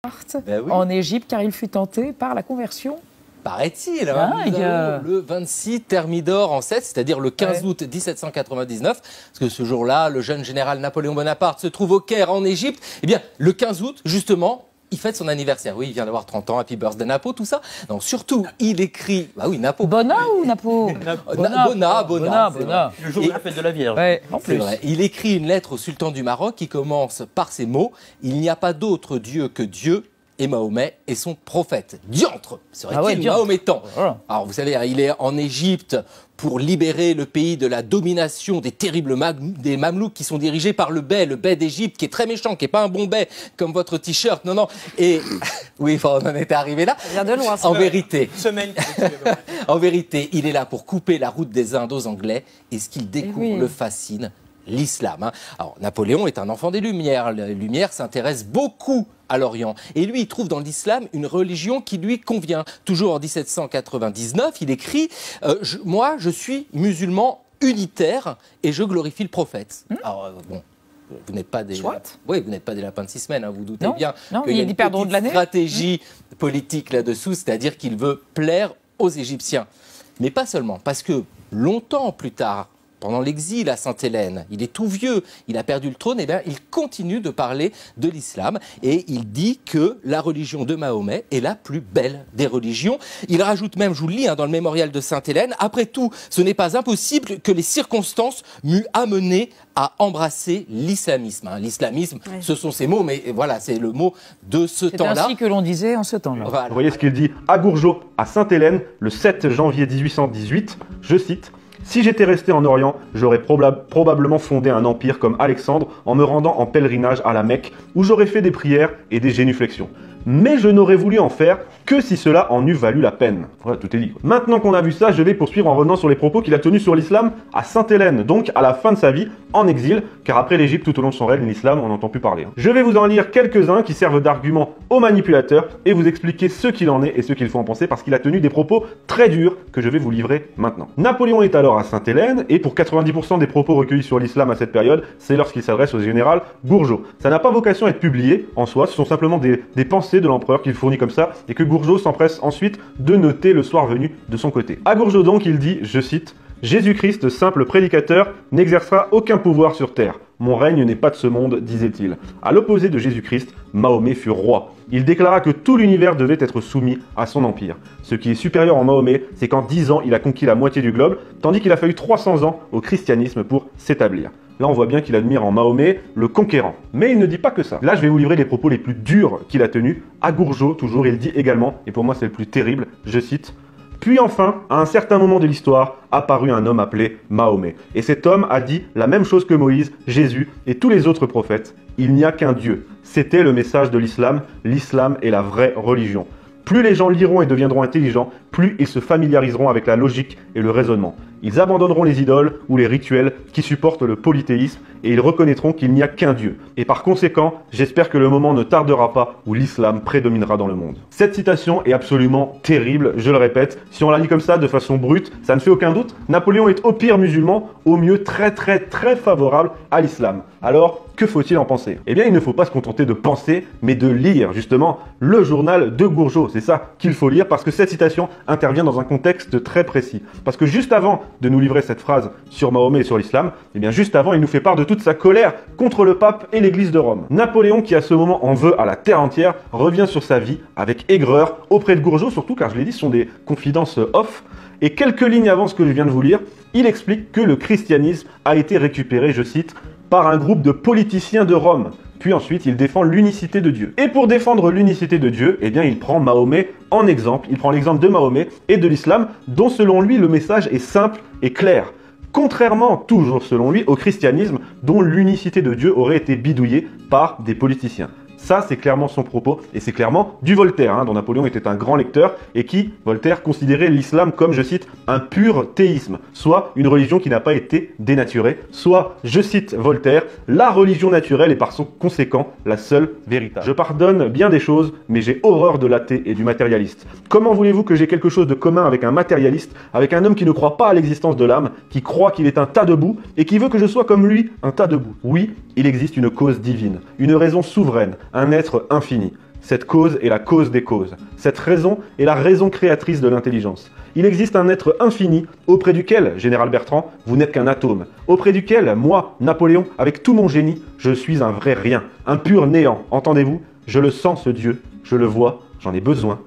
Ben oui. En Égypte, car il fut tenté par la conversion. Paraît-il, hein, nous avons le 26 Thermidor en 7, c'est-à-dire le 15 août 1799, parce que ce jour-là, le jeune général Napoléon Bonaparte se trouve au Caire en Égypte. Eh bien, le 15 août, justement, il fête son anniversaire. Oui, il vient d'avoir 30 ans, Happy Birthday Napo, tout ça. Non, surtout, il écrit... Ah oui, Napo. Bonna ou Napo? Bonna. Le jour de la fête de la Vierge. Ouais, en C'est plus. vrai. Il écrit une lettre au sultan du Maroc qui commence par ces mots. Il n'y a pas d'autre Dieu que Dieu. Et Mahomet est son prophète. Diantre serait-il mahométan. Voilà. Alors vous savez, il est en Égypte pour libérer le pays de la domination des terribles des Mamelouks qui sont dirigés par le bey d'Égypte, qui est très méchant, qui n'est pas un bon bey comme votre t-shirt. Non, non. Et oui, on en était arrivé là. Ça vient de loin. En vérité, Semaine. en vérité, il est là pour couper la route des Indes aux Anglais. Et ce qu'il découvre le fascine, l'islam. Hein. Alors, Napoléon est un enfant des Lumières. Les Lumières s'intéressent beaucoup à l'Orient. Et lui, il trouve dans l'islam une religion qui lui convient. Toujours en 1799, il écrit moi, je suis musulman unitaire et je glorifie le prophète. Alors, bon. Vous n'êtes pas des vous n'êtes pas des lapins de 6 semaines, hein, vous doutez bien qu'il y a une petite stratégie politique là-dessous, c'est-à-dire qu'il veut plaire aux Égyptiens. Mais pas seulement, parce que longtemps plus tard, pendant l'exil à Sainte-Hélène, il est tout vieux, il a perdu le trône, et bien il continue de parler de l'islam et il dit que la religion de Mahomet est la plus belle des religions. Il rajoute même, je vous le lis dans le mémorial de Sainte-Hélène, après tout, ce n'est pas impossible que les circonstances m'eût amené à embrasser l'islamisme. L'islamisme, ce sont ces mots, mais voilà, c'est le mot de ce temps-là. C'est ainsi que l'on disait en ce temps-là. Voilà. Vous voyez ce qu'il dit à Gourgeot, à Sainte-Hélène, le 7 janvier 1818, je cite: « Si j'étais resté en Orient, j'aurais probablement fondé un empire comme Alexandre en me rendant en pèlerinage à la Mecque, où j'aurais fait des prières et des génuflexions. Mais je n'aurais voulu en faire que si cela en eût valu la peine. » Voilà, tout est dit. Maintenant qu'on a vu ça, je vais poursuivre en revenant sur les propos qu'il a tenus sur l'islam à Sainte-Hélène, donc à la fin de sa vie, en exil, car après l'Égypte, tout au long de son règne, l'islam, on n'entend plus parler. Je vais vous en lire quelques-uns qui servent d'argument aux manipulateurs et vous expliquer ce qu'il en est et ce qu'il faut en penser, parce qu'il a tenu des propos très durs que je vais vous livrer maintenant. Napoléon est alors à Sainte-Hélène, et pour 90% des propos recueillis sur l'islam à cette période, c'est lorsqu'il s'adresse au général Gourgeot. Ça n'a pas vocation à être publié en soi, ce sont simplement des pensées de l'empereur qu'il fournit comme ça, et que Gourgeot s'empresse ensuite de noter le soir venu de son côté. À Gourgeot donc, il dit, je cite: « Jésus-Christ, simple prédicateur, n'exercera aucun pouvoir sur terre. Mon règne n'est pas de ce monde, disait-il. » À l'opposé de Jésus-Christ, Mahomet fut roi. Il déclara que tout l'univers devait être soumis à son empire. Ce qui est supérieur en Mahomet, c'est qu'en 10 ans, il a conquis la moitié du globe, tandis qu'il a fallu 300 ans au christianisme pour s'établir. Là, on voit bien qu'il admire en Mahomet le conquérant. Mais il ne dit pas que ça. Là, je vais vous livrer les propos les plus durs qu'il a tenus. À Gourgeot, toujours, il dit également, et pour moi c'est le plus terrible, je cite: « Puis enfin, à un certain moment de l'histoire, apparut un homme appelé Mahomet. Et cet homme a dit la même chose que Moïse, Jésus et tous les autres prophètes. Il n'y a qu'un Dieu. C'était le message de l'islam. L'islam est la vraie religion. Plus les gens liront et deviendront intelligents, plus ils se familiariseront avec la logique et le raisonnement. Ils abandonneront les idoles ou les rituels qui supportent le polythéisme et ils reconnaîtront qu'il n'y a qu'un Dieu. Et par conséquent, j'espère que le moment ne tardera pas où l'islam prédominera dans le monde. » Cette citation est absolument terrible, je le répète. Si on la lit comme ça, de façon brute, ça ne fait aucun doute. Napoléon est au pire musulman, au mieux très favorable à l'islam. Alors, que faut-il en penser? Eh bien, il ne faut pas se contenter de penser, mais de lire, justement, le journal de Gourgeot. C'est ça qu'il faut lire, parce que cette citation intervient dans un contexte très précis. Parce que juste avant de nous livrer cette phrase sur Mahomet et sur l'islam, eh bien, juste avant, il nous fait part de toute sa colère contre le pape et l'église de Rome. Napoléon, qui à ce moment en veut à la terre entière, revient sur sa vie avec aigreur auprès de Gourgeot, surtout car je l'ai dit, ce sont des confidences off. Et quelques lignes avant ce que je viens de vous lire, il explique que le christianisme a été récupéré, je cite, par un groupe de politiciens de Rome. Puis ensuite, il défend l'unicité de Dieu. Et pour défendre l'unicité de Dieu, eh bien, il prend Mahomet en exemple. Il prend l'exemple de Mahomet et de l'islam, dont selon lui, le message est simple et clair. Contrairement, toujours selon lui, au christianisme, dont l'unicité de Dieu aurait été bidouillée par des politiciens. Ça, c'est clairement son propos, et c'est clairement du Voltaire, dont Napoléon était un grand lecteur, et qui, Voltaire, considérait l'islam comme, je cite, un pur théisme, soit une religion qui n'a pas été dénaturée, soit, je cite Voltaire, la religion naturelle et par son conséquent, la seule véritable. Je pardonne bien des choses, mais j'ai horreur de l'athée et du matérialiste. Comment voulez-vous que j'ai quelque chose de commun avec un matérialiste, avec un homme qui ne croit pas à l'existence de l'âme, qui croit qu'il est un tas de boue, et qui veut que je sois comme lui, un tas de boue? Oui, il existe une cause divine, une raison souveraine, un être infini. Cette cause est la cause des causes. Cette raison est la raison créatrice de l'intelligence. Il existe un être infini auprès duquel, Général Bertrand, vous n'êtes qu'un atome. Auprès duquel, moi, Napoléon, avec tout mon génie, je suis un vrai rien, un pur néant. Entendez-vous? Je le sens ce Dieu, je le vois, j'en ai besoin.